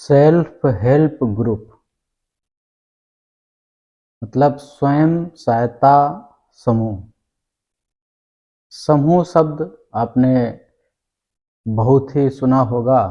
Self help group मतलब स्वयं सहायता समूह। समूह शब्द आपने बहुत ही सुना होगा।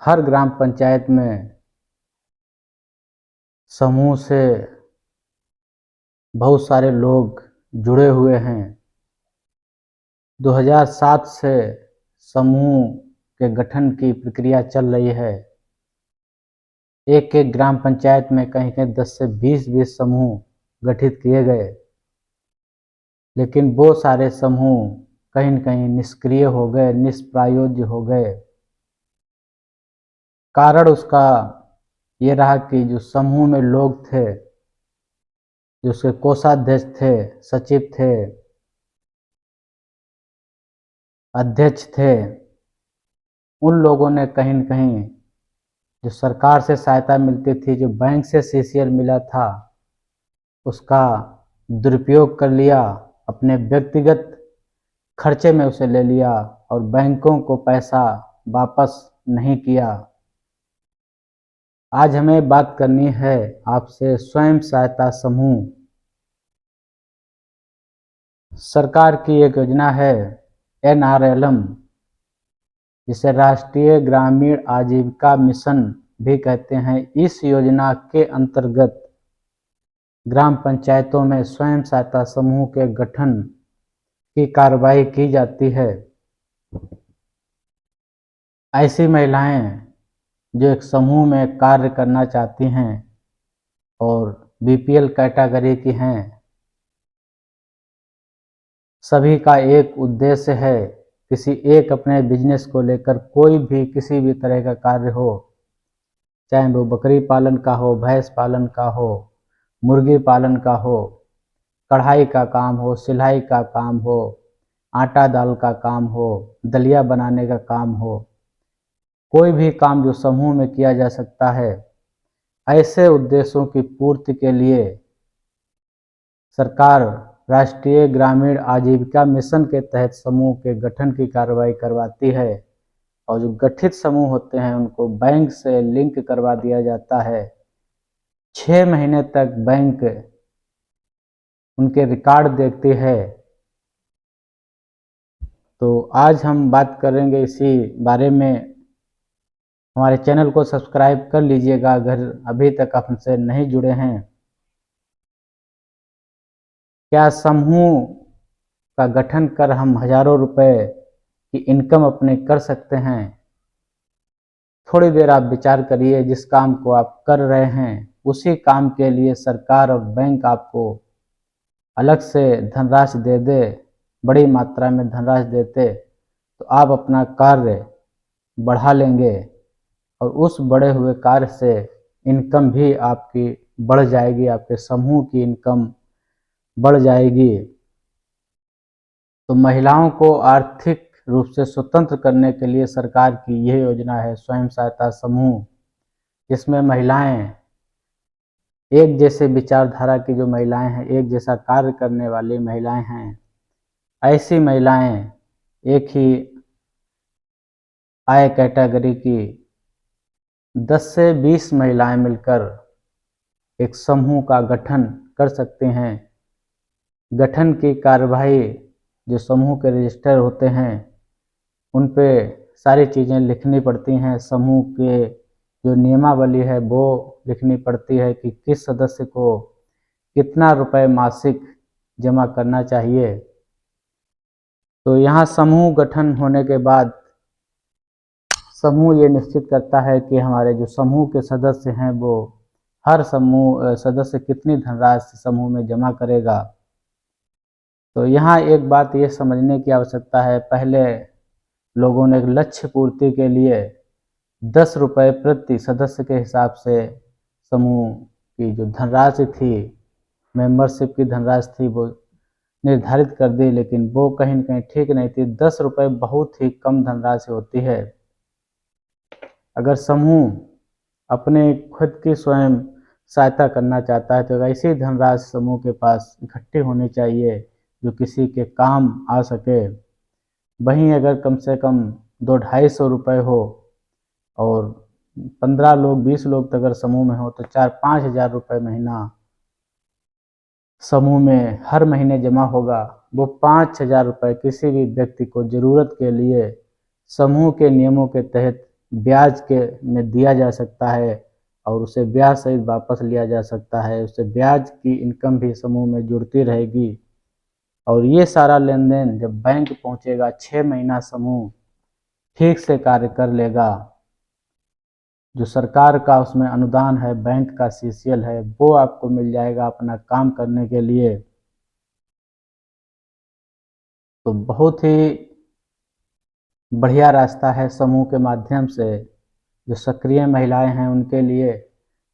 हर ग्राम पंचायत में समूह से बहुत सारे लोग जुड़े हुए हैं। 2007 से समूह के गठन की प्रक्रिया चल रही है। एक एक ग्राम पंचायत में कहीं कहीं 10 से 20 समूह गठित किए गए, लेकिन वो सारे समूह कहीं न कहीं निष्क्रिय हो गए, निष्प्रयोज्य हो गए। कारण उसका ये रहा कि जो समूह में लोग थे, जो उसके कोषाध्यक्ष थे, सचिव थे, अध्यक्ष थे, उन लोगों ने कहीं न कहीं जो सरकार से सहायता मिलती थी, जो बैंक से सीसीएल मिला था, उसका दुरुपयोग कर लिया, अपने व्यक्तिगत खर्चे में उसे ले लिया और बैंकों को पैसा वापस नहीं किया। आज हमें बात करनी है आपसे स्वयं सहायता समूह। सरकार की एक योजना है NRLM, जिसे राष्ट्रीय ग्रामीण आजीविका मिशन भी कहते हैं। इस योजना के अंतर्गत ग्राम पंचायतों में स्वयं सहायता समूह के गठन की कार्रवाई की जाती है। ऐसी महिलाएं जो एक समूह में कार्य करना चाहती हैं और BPL कैटेगरी की हैं, सभी का एक उद्देश्य है, किसी एक अपने बिजनेस को लेकर कोई भी किसी भी तरह का कार्य हो, चाहे वो बकरी पालन का हो, भैंस पालन का हो, मुर्गी पालन का हो, कढ़ाई का काम हो, सिलाई का काम हो, आटा दाल का काम हो, दलिया बनाने का काम हो, कोई भी काम जो समूह में किया जा सकता है। ऐसे उद्देश्यों की पूर्ति के लिए सरकार राष्ट्रीय ग्रामीण आजीविका मिशन के तहत समूह के गठन की कार्रवाई करवाती है और जो गठित समूह होते हैं उनको बैंक से लिंक करवा दिया जाता है। 6 महीने तक बैंक उनके रिकॉर्ड देखती है। तो आज हम बात करेंगे इसी बारे में। हमारे चैनल को सब्सक्राइब कर लीजिएगा अगर अभी तक आप हमसे नहीं जुड़े हैं। क्या समूह का गठन कर हम हजारों रुपए की इनकम अपने कर सकते हैं? थोड़ी देर आप विचार करिए। जिस काम को आप कर रहे हैं उसी काम के लिए सरकार और बैंक आपको अलग से धनराशि दे दे, बड़ी मात्रा में धनराशि देते, तो आप अपना कार्य बढ़ा लेंगे और उस बढ़े हुए कार्य से इनकम भी आपकी बढ़ जाएगी, आपके समूह की इनकम बढ़ जाएगी। तो महिलाओं को आर्थिक रूप से स्वतंत्र करने के लिए सरकार की यह योजना है स्वयं सहायता समूह, जिसमें महिलाएं एक जैसे विचारधारा की जो महिलाएं हैं, एक जैसा कार्य करने वाली महिलाएं हैं, ऐसी महिलाएं एक ही आय कैटेगरी की 10 से 20 महिलाएं मिलकर एक समूह का गठन कर सकते हैं। गठन की कार्यवाही जो समूह के रजिस्टर होते हैं उन पे सारी चीज़ें लिखनी पड़ती हैं। समूह के जो नियमावली है वो लिखनी पड़ती है कि किस सदस्य को कितना रुपए मासिक जमा करना चाहिए। तो यहाँ समूह गठन होने के बाद समूह ये निश्चित करता है कि हमारे जो समूह के सदस्य हैं वो हर समूह सदस्य कितनी धनराशि समूह में जमा करेगा। तो यहाँ एक बात ये समझने की आवश्यकता है, पहले लोगों ने एक लक्ष्य पूर्ति के लिए 10 रुपये प्रति सदस्य के हिसाब से समूह की जो धनराशि थी, मेंबरशिप की धनराशि थी, वो निर्धारित कर दी, लेकिन वो कहीं न कहीं ठीक नहीं थी। 10 रुपये बहुत ही कम धनराशि होती है। अगर समूह अपने खुद की स्वयं सहायता करना चाहता है तो ऐसी धनराशि समूह के पास इकट्ठी होनी चाहिए जो किसी के काम आ सके। वहीं अगर कम से कम 200-250 रुपये हो और 15 लोग 20 लोग तक अगर समूह में हो तो 4-5 हज़ार रुपये महीना समूह में हर महीने जमा होगा। वो 5 हज़ार रुपये किसी भी व्यक्ति को ज़रूरत के लिए समूह के नियमों के तहत ब्याज के में दिया जा सकता है और उसे ब्याज सहित वापस लिया जा सकता है। उससे ब्याज की इनकम भी समूह में जुड़ती रहेगी और ये सारा लेन देन जब बैंक पहुंचेगा 6 महीना समूह ठीक से कार्य कर लेगा। जो सरकार का उसमें अनुदान है, बैंक का सीसीएल है, वो आपको मिल जाएगा अपना काम करने के लिए। तो बहुत ही बढ़िया रास्ता है समूह के माध्यम से। जो सक्रिय महिलाएं हैं उनके लिए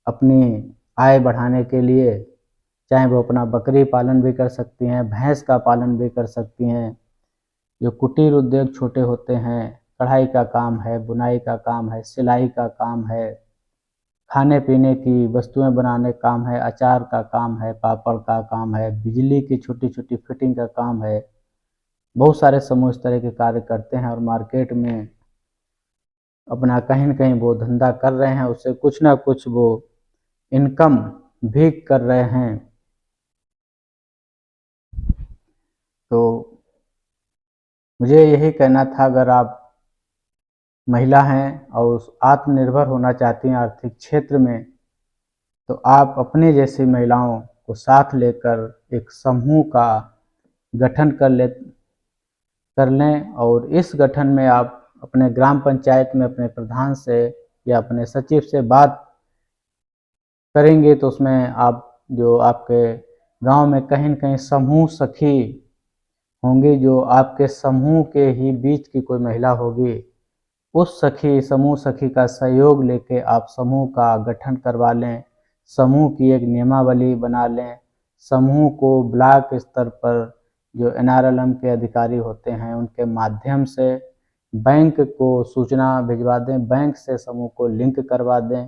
अपनी आय बढ़ाने के लिए, चाहे वो अपना बकरी पालन भी कर सकती हैं, भैंस का पालन भी कर सकती हैं। जो कुटीर उद्योग छोटे होते हैं, कढ़ाई का काम है, बुनाई का काम है, सिलाई का काम है, खाने पीने की वस्तुएं बनाने का काम है, अचार का काम है, पापड़ का काम है, बिजली की छोटी छोटी फिटिंग का काम है। बहुत सारे समूह इस तरह के कार्य करते हैं और मार्केट में अपना कहीं न कहीं वो धंधा कर रहे हैं, उससे कुछ ना कुछ वो इनकम भी कर रहे हैं। तो मुझे यही कहना था, अगर आप महिला हैं और आत्मनिर्भर होना चाहती हैं आर्थिक क्षेत्र में, तो आप अपने जैसी महिलाओं को साथ लेकर एक समूह का गठन कर लें और इस गठन में आप अपने ग्राम पंचायत में अपने प्रधान से या अपने सचिव से बात करेंगे तो उसमें आप जो आपके गांव में कहीं न कहीं समूह सखी होंगी, जो आपके समूह के ही बीच की कोई महिला होगी, उस समूह सखी का सहयोग लेके आप समूह का गठन करवा लें, समूह की एक नियमावली बना लें, समूह को ब्लॉक स्तर पर जो NRLM के अधिकारी होते हैं उनके माध्यम से बैंक को सूचना भिजवा दें, बैंक से समूह को लिंक करवा दें।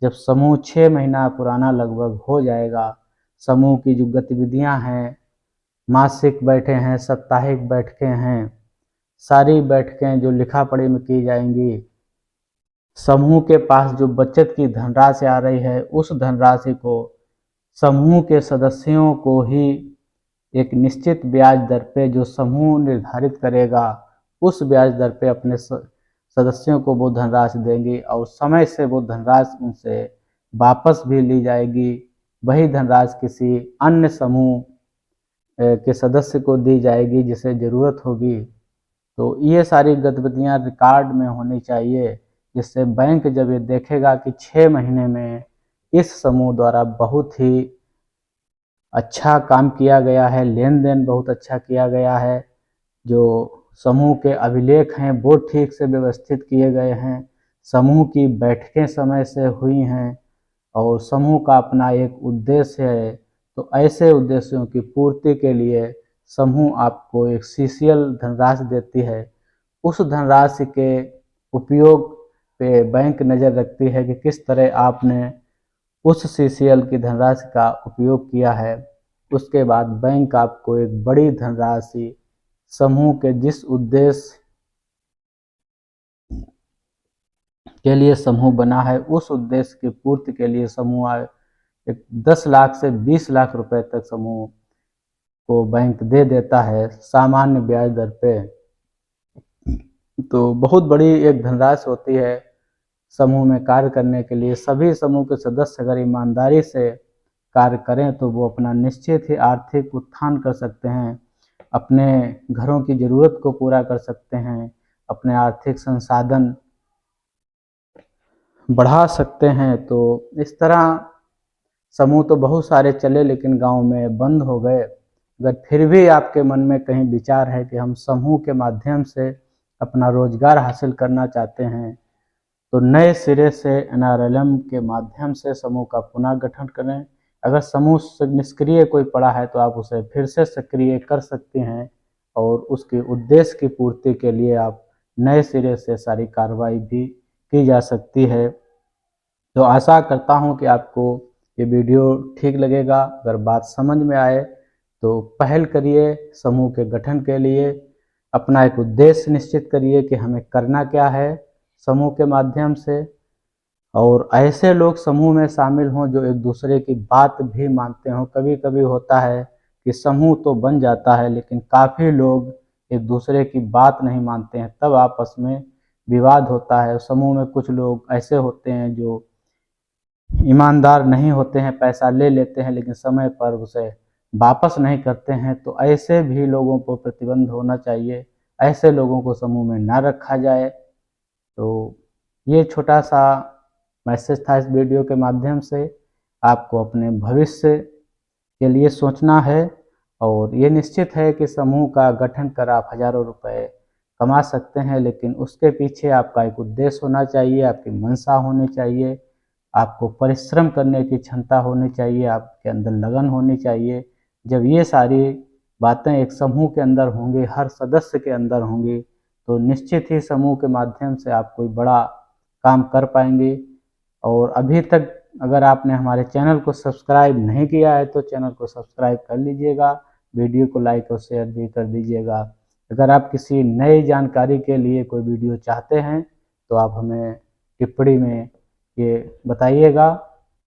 जब समूह 6 महीना पुराना लगभग हो जाएगा, समूह की जो गतिविधियां हैं, मासिक बैठे हैं, साप्ताहिक बैठकें हैं, सारी बैठकें जो लिखा पढ़ी में की जाएंगी, समूह के पास जो बचत की धनराशि आ रही है उस धनराशि को समूह के सदस्यों को ही एक निश्चित ब्याज दर पे जो समूह निर्धारित करेगा उस ब्याज दर पे अपने सदस्यों को वो धनराशि देंगी और समय से वो धनराशि उनसे वापस भी ली जाएगी। वही धनराशि किसी अन्य समूह के सदस्य को दी जाएगी जिसे ज़रूरत होगी। तो ये सारी गतिविधियां रिकॉर्ड में होनी चाहिए, जिससे बैंक जब ये देखेगा कि 6 महीने में इस समूह द्वारा बहुत ही अच्छा काम किया गया है, लेन देन बहुत अच्छा किया गया है, जो समूह के अभिलेख हैं वो ठीक से व्यवस्थित किए गए हैं, समूह की बैठकें समय से हुई हैं और समूह का अपना एक उद्देश्य है, तो ऐसे उद्देश्यों की पूर्ति के लिए समूह आपको एक सीसीएल धनराशि देती है। उस धनराशि के उपयोग पे बैंक नज़र रखती है कि किस तरह आपने उस सीसीएल की धनराशि का उपयोग किया है। उसके बाद बैंक आपको एक बड़ी धनराशि समूह के जिस उद्देश्य के लिए समूह बना है उस उद्देश्य की पूर्ति के लिए समूह एक 10 लाख से 20 लाख रुपए तक समूह को बैंक दे देता है सामान्य ब्याज दर पे। तो बहुत बड़ी एक धनराशि होती है समूह में कार्य करने के लिए। सभी समूह के सदस्य अगर ईमानदारी से कार्य करें तो वो अपना निश्चित ही आर्थिक उत्थान कर सकते हैं, अपने घरों की ज़रूरत को पूरा कर सकते हैं, अपने आर्थिक संसाधन बढ़ा सकते हैं। तो इस तरह समूह तो बहुत सारे चले लेकिन गांव में बंद हो गए। अगर फिर भी आपके मन में कहीं विचार है कि हम समूह के माध्यम से अपना रोजगार हासिल करना चाहते हैं, तो नए सिरे से NRLM के माध्यम से समूह का पुनः गठन करें। अगर समूह निष्क्रिय कोई पड़ा है तो आप उसे फिर से सक्रिय कर सकते हैं और उसके उद्देश्य की पूर्ति के लिए आप नए सिरे से सारी कार्रवाई भी की जा सकती है। तो आशा करता हूं कि आपको ये वीडियो ठीक लगेगा। अगर बात समझ में आए तो पहल करिए समूह के गठन के लिए, अपना एक उद्देश्य निश्चित करिए कि हमें करना क्या है, समूह के माध्यम से, और ऐसे लोग समूह में शामिल हों जो एक दूसरे की बात भी मानते हों। कभी कभी होता है कि समूह तो बन जाता है लेकिन काफ़ी लोग एक दूसरे की बात नहीं मानते हैं, तब आपस में विवाद होता है। समूह में कुछ लोग ऐसे होते हैं जो ईमानदार नहीं होते हैं, पैसा ले लेते हैं लेकिन समय पर उसे वापस नहीं करते हैं, तो ऐसे भी लोगों को प्रतिबंध होना चाहिए, ऐसे लोगों को समूह में ना रखा जाए। तो ये छोटा सा मैसेज था इस वीडियो के माध्यम से। आपको अपने भविष्य के लिए सोचना है, और ये निश्चित है कि समूह का गठन कर आप हज़ारों रुपए कमा सकते हैं, लेकिन उसके पीछे आपका एक उद्देश्य होना चाहिए, आपकी मंशा होनी चाहिए, आपको परिश्रम करने की क्षमता होनी चाहिए, आपके अंदर लगन होनी चाहिए। जब ये सारी बातें एक समूह के अंदर होंगी, हर सदस्य के अंदर होंगी, तो निश्चित ही समूह के माध्यम से आप कोई बड़ा काम कर पाएंगे। और अभी तक अगर आपने हमारे चैनल को सब्सक्राइब नहीं किया है तो चैनल को सब्सक्राइब कर लीजिएगा, वीडियो को लाइक और शेयर भी कर दीजिएगा। अगर आप किसी नई जानकारी के लिए कोई वीडियो चाहते हैं तो आप हमें टिप्पणी में ये बताइएगा।